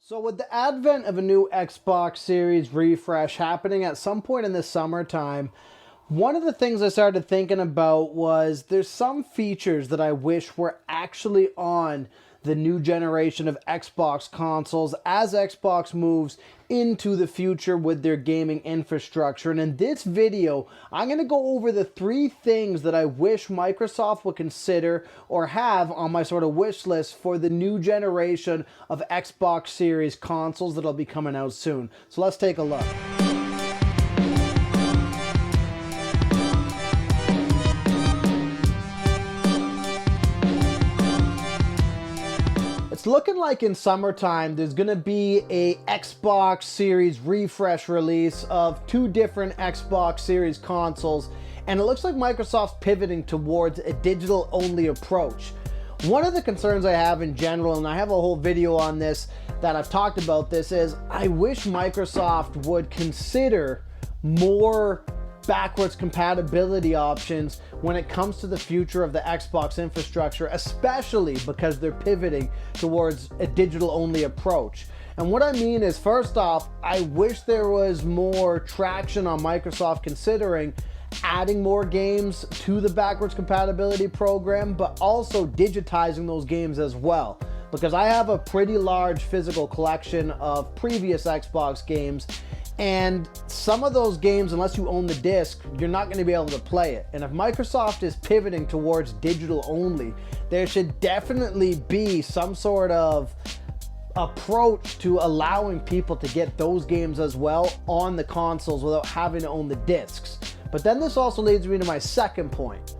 So with the advent of a new Xbox Series refresh happening at some point in the summertime, one of the things I started thinking about was there's some features that I wish were actually on the new generation of Xbox consoles as Xbox moves into the future with their gaming infrastructure. And in this video, I'm going to go over the 3 things that I wish Microsoft would consider or have on my sort of wish list for the new generation of Xbox Series consoles that'll be coming out soon. So let's take a look. It's looking like in summertime there's going to be a Xbox Series refresh release of 2 different Xbox Series consoles, and it looks like Microsoft's pivoting towards a digital-only approach. One of the concerns I have in general, and I have a whole video on this that I've talked about this, is I wish Microsoft would consider more backwards compatibility options when it comes to the future of the Xbox infrastructure, especially because they're pivoting towards a digital-only approach. And what I mean is, first off, I wish there was more traction on Microsoft considering adding more games to the backwards compatibility program, but also digitizing those games as well. Because I have a pretty large physical collection of previous Xbox games, and some of those games, unless you own the disc, you're not going to be able to play it. And if Microsoft is pivoting towards digital only, there should definitely be some sort of approach to allowing people to get those games as well on the consoles without having to own the discs. But then this also leads me to my second point.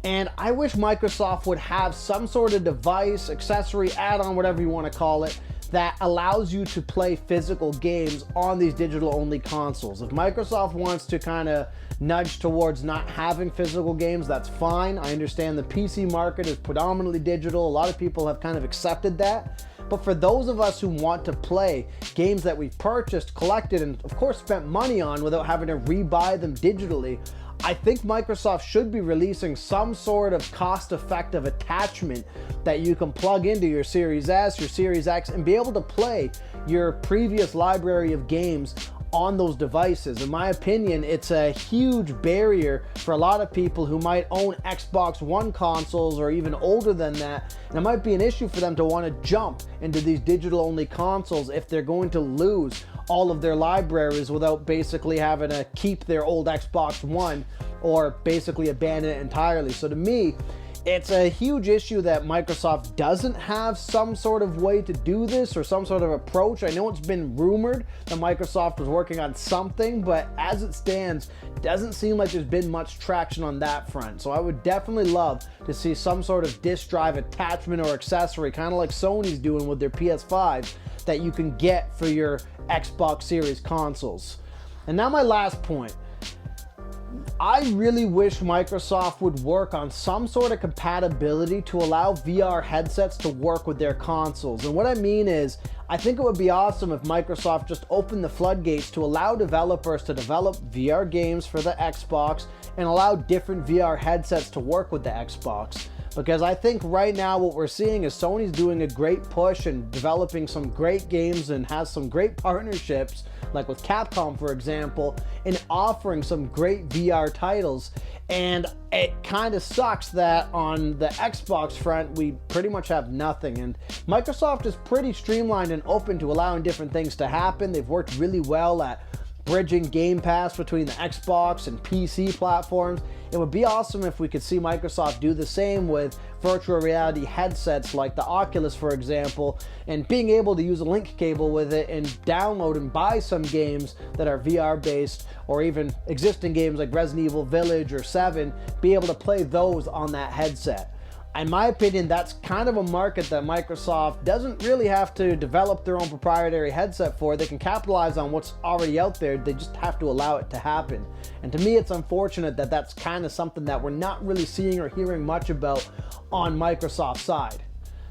And I wish Microsoft would have some sort of device, accessory, add-on, whatever you want to call it, that allows you to play physical games on these digital-only consoles. If Microsoft wants to kind of nudge towards not having physical games, that's fine. I understand the PC market is predominantly digital. A lot of people have kind of accepted that. But for those of us who want to play games that we've purchased, collected, and of course spent money on without having to rebuy them digitally, I think Microsoft should be releasing some sort of cost-effective attachment that you can plug into your Series S, your Series X, and be able to play your previous library of games on those devices. In my opinion, it's a huge barrier for a lot of people who might own Xbox One consoles or even older than that, and it might be an issue for them to want to jump into these digital-only consoles if they're going to lose all of their libraries without basically having to keep their old Xbox One or basically abandon it entirely. So to me, it's a huge issue that Microsoft doesn't have some sort of way to do this or some sort of approach. I know it's been rumored that Microsoft was working on something, but as it stands, it doesn't seem like there's been much traction on that front. So I would definitely love to see some sort of disk drive attachment or accessory, kind of like Sony's doing with their PS5, that you can get for your Xbox Series consoles. And now my last point. I really wish Microsoft would work on some sort of compatibility to allow VR headsets to work with their consoles. And what I mean is, I think it would be awesome if Microsoft just opened the floodgates to allow developers to develop VR games for the Xbox and allow different VR headsets to work with the Xbox. Because I think right now what we're seeing is Sony's doing a great push and developing some great games and has some great partnerships, like with Capcom, for example, in offering some great VR titles. And it kind of sucks that on the Xbox front, we pretty much have nothing. And Microsoft is pretty streamlined and open to allowing different things to happen. They've worked really well at bridging Game Pass between the Xbox and PC platforms. It would be awesome if we could see Microsoft do the same with virtual reality headsets like the Oculus, for example, and being able to use a link cable with it and download and buy some games that are VR based, or even existing games like Resident Evil Village or 7, be able to play those on that headset. In my opinion, that's kind of a market that Microsoft doesn't really have to develop their own proprietary headset for. They can capitalize on what's already out there. They just have to allow it to happen. And to me, it's unfortunate that that's kind of something that we're not really seeing or hearing much about on Microsoft's side.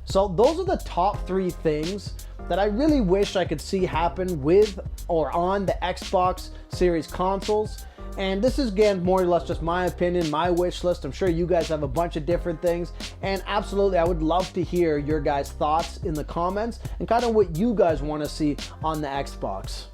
So those are the top 3 things that I really wish I could see happen with or on the Xbox Series consoles. And this is, again, more or less just my opinion, my wish list. I'm sure you guys have a bunch of different things, and absolutely I would love to hear your guys' thoughts in the comments and kind of what you guys want to see on the Xbox.